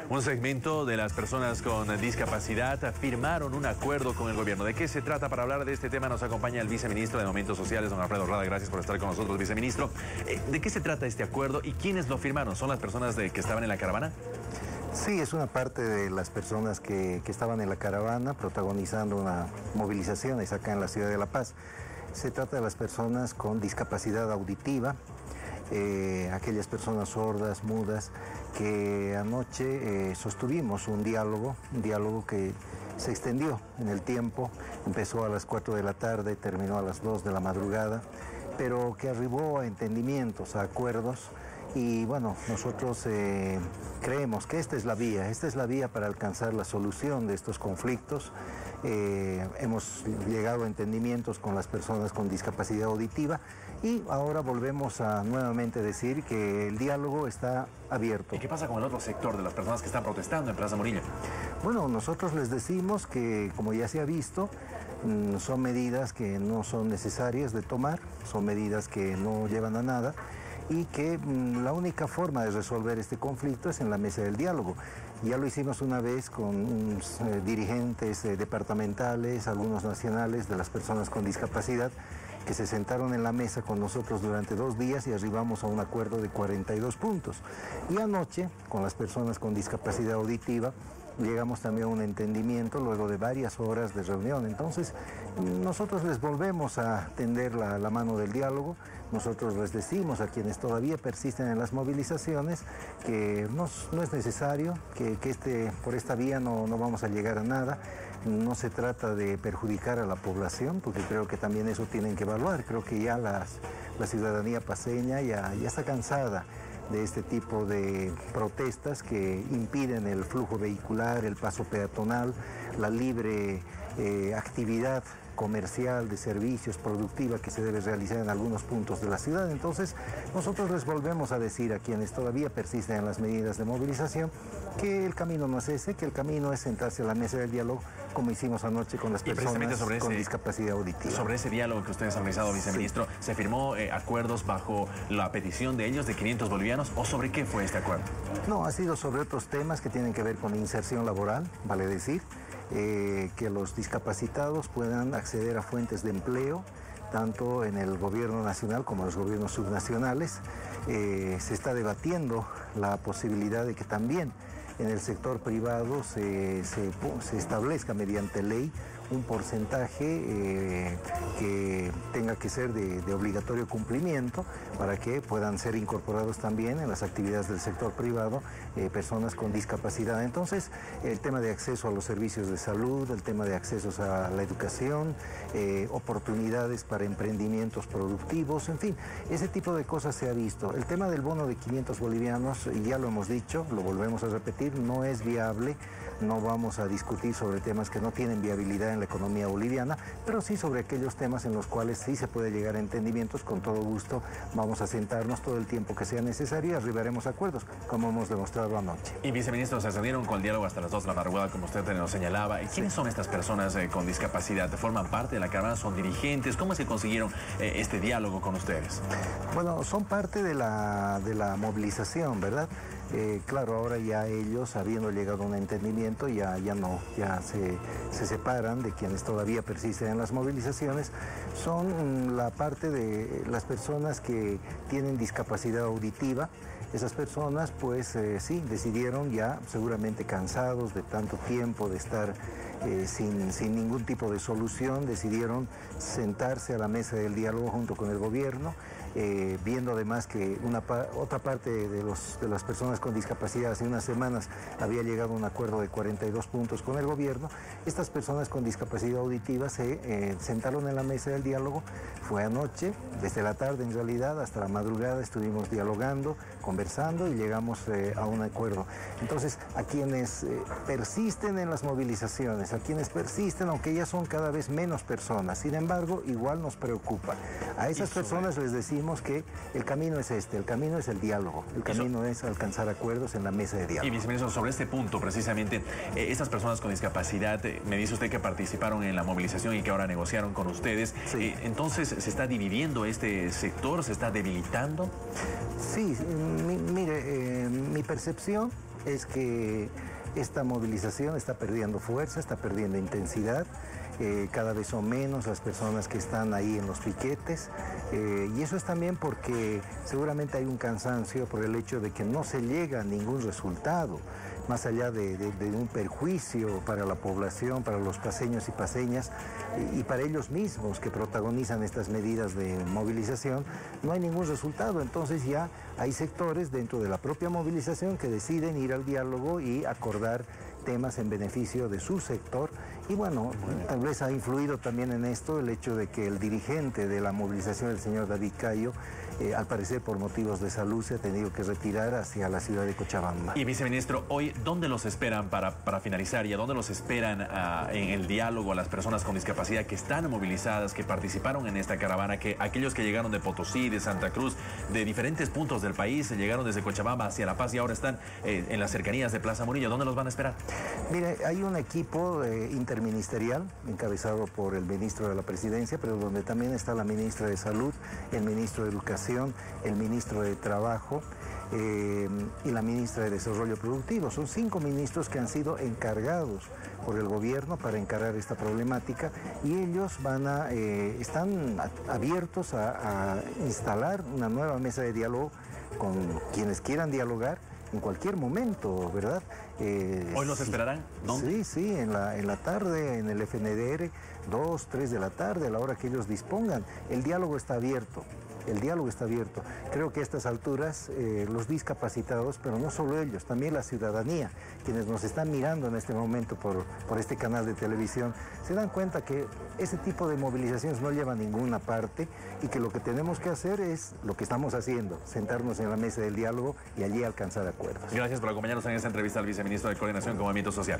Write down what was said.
Un segmento de las personas con discapacidad firmaron un acuerdo con el gobierno. ¿De qué se trata? Para hablar de este tema nos acompaña el viceministro de Movimientos Sociales, don Alfredo Rada. Gracias por estar con nosotros, viceministro. ¿De qué se trata este acuerdo y quiénes lo firmaron? ¿Son las personas que estaban en la caravana? Sí, es una parte de las personas que estaban en la caravana protagonizando una movilización acá en la ciudad de La Paz. Se trata de las personas con discapacidad auditiva, aquellas personas sordas, mudas, que anoche sostuvimos un diálogo que se extendió en el tiempo, empezó a las 4 de la tarde, terminó a las 2 de la madrugada, pero que arribó a entendimientos, a acuerdos. Y bueno, nosotros creemos que esta es la vía para alcanzar la solución de estos conflictos. Hemos llegado a entendimientos con las personas con discapacidad auditiva y ahora volvemos a nuevamente decir que el diálogo está abierto. ¿Y qué pasa con el otro sector de las personas que están protestando en Plaza Murillo? Bueno, nosotros les decimos que, como ya se ha visto, son medidas que no son necesarias de tomar, son medidas que no llevan a nada, y que la única forma de resolver este conflicto es en la mesa del diálogo. Ya lo hicimos una vez con dirigentes departamentales, algunos nacionales de las personas con discapacidad, que se sentaron en la mesa con nosotros durante 2 días y arribamos a un acuerdo de 42 puntos. Y anoche, con las personas con discapacidad auditiva, llegamos también a un entendimiento luego de varias horas de reunión. Entonces, nosotros les volvemos a tender la mano del diálogo. Nosotros les decimos a quienes todavía persisten en las movilizaciones que no es necesario, que por esta vía no vamos a llegar a nada. No se trata de perjudicar a la población, porque creo que también eso tienen que evaluar. Creo que ya la ciudadanía paceña ya está cansada de este tipo de protestas que impiden el flujo vehicular, el paso peatonal, la libre actividad comercial, de servicios, productiva que se debe realizar en algunos puntos de la ciudad. Entonces, nosotros les volvemos a decir a quienes todavía persisten en las medidas de movilización que el camino no es ese, que el camino es sentarse a la mesa del diálogo, como hicimos anoche con las personas con discapacidad auditiva. Sobre ese diálogo que ustedes han realizado, viceministro, sí. ¿Se firmó acuerdos bajo la petición de ellos de 500 bolivianos o sobre qué fue este acuerdo? No, ha sido sobre otros temas que tienen que ver con inserción laboral, vale decir, que los discapacitados puedan acceder a fuentes de empleo, tanto en el gobierno nacional como en los gobiernos subnacionales. Se está debatiendo la posibilidad de que también en el sector privado se establezca mediante ley un porcentaje que tenga que ser de obligatorio cumplimiento para que puedan ser incorporados también en las actividades del sector privado personas con discapacidad. Entonces, el tema de acceso a los servicios de salud, el tema de accesos a la educación, oportunidades para emprendimientos productivos, en fin, ese tipo de cosas se ha visto. El tema del bono de 500 bolivianos, ya lo hemos dicho, lo volvemos a repetir, no es viable, no vamos a discutir sobre temas que no tienen viabilidad en la economía boliviana, pero sí sobre aquellos temas en los cuales sí se puede llegar a entendimientos. Con todo gusto vamos a sentarnos todo el tiempo que sea necesario y arribaremos a acuerdos, como hemos demostrado anoche. Y viceministro, se salieron con el diálogo hasta las 2 de la madrugada, como usted nos señalaba. ¿Quiénes son estas personas con discapacidad? ¿Forman parte de la caravana? ¿Son dirigentes? ¿Cómo es que consiguieron este diálogo con ustedes? Bueno, son parte de la movilización, ¿verdad? Claro, ahora ya ellos, habiendo llegado a un entendimiento, ya se separan de quienes todavía persisten en las movilizaciones. Son la parte de las personas que tienen discapacidad auditiva. Esas personas, pues sí, decidieron ya, seguramente cansados de tanto tiempo de estar sin ningún tipo de solución, decidieron sentarse a la mesa del diálogo junto con el gobierno, viendo además que otra parte de las personas con discapacidad hace unas semanas había llegado a un acuerdo de 42 puntos con el gobierno. Estas personas con discapacidad auditiva se sentaron en la mesa del diálogo. Fue anoche, desde la tarde en realidad hasta la madrugada estuvimos dialogando, conversando y llegamos a un acuerdo. Entonces, a quienes persisten en las movilizaciones, a quienes persisten, aunque ya son cada vez menos personas, sin embargo, igual nos preocupa. A esas personas les decimos que el camino es el camino es el diálogo, el camino es alcanzar acuerdos en la mesa de diálogo. Y viceministro, sobre este punto precisamente, estas personas con discapacidad, me dice usted que participaron en la movilización y que ahora negociaron con ustedes, sí. Entonces, ¿se está dividiendo este sector? ¿Se está debilitando? Sí, mire, mi percepción es que esta movilización está perdiendo fuerza, está perdiendo intensidad. Cada vez son menos las personas que están ahí en los piquetes, y eso es también porque seguramente hay un cansancio por el hecho de que no se llega a ningún resultado, más allá de un perjuicio para la población, para los paseños y paseñas, y para ellos mismos que protagonizan estas medidas de movilización, no hay ningún resultado. Entonces ya hay sectores dentro de la propia movilización que deciden ir al diálogo y acordar temas en beneficio de su sector. Y bueno, tal vez ha influido también en esto el hecho de que el dirigente de la movilización, el señor David Cayo, al parecer por motivos de salud se ha tenido que retirar hacia la ciudad de Cochabamba. Y viceministro, hoy, ¿dónde los esperan para finalizar y a dónde los esperan en el diálogo a las personas con discapacidad que están movilizadas, que participaron en esta caravana, que aquellos que llegaron de Potosí, de Santa Cruz, de diferentes puntos del país, llegaron desde Cochabamba hacia La Paz y ahora están en las cercanías de Plaza Murillo? ¿Dónde los van a esperar? Mire, hay un equipo interministerial encabezado por el ministro de la Presidencia, pero donde también está la ministra de Salud, el ministro de Educación, el ministro de Trabajo y la ministra de Desarrollo Productivo. Son 5 ministros que han sido encargados por el gobierno para encarar esta problemática, y ellos están abiertos a instalar una nueva mesa de diálogo con quienes quieran dialogar en cualquier momento, ¿verdad? ¿Hoy los esperarán? ¿Dónde? Sí, en la tarde, en el FNDR, 2, 3 de la tarde, a la hora que ellos dispongan. El diálogo está abierto. El diálogo está abierto. Creo que a estas alturas los discapacitados, pero no solo ellos, también la ciudadanía, quienes nos están mirando en este momento por este canal de televisión, se dan cuenta que ese tipo de movilizaciones no lleva a ninguna parte y que lo que tenemos que hacer es lo que estamos haciendo, sentarnos en la mesa del diálogo y allí alcanzar acuerdos. Gracias por acompañarnos en esta entrevista al viceministro de Coordinación con Movimiento Social.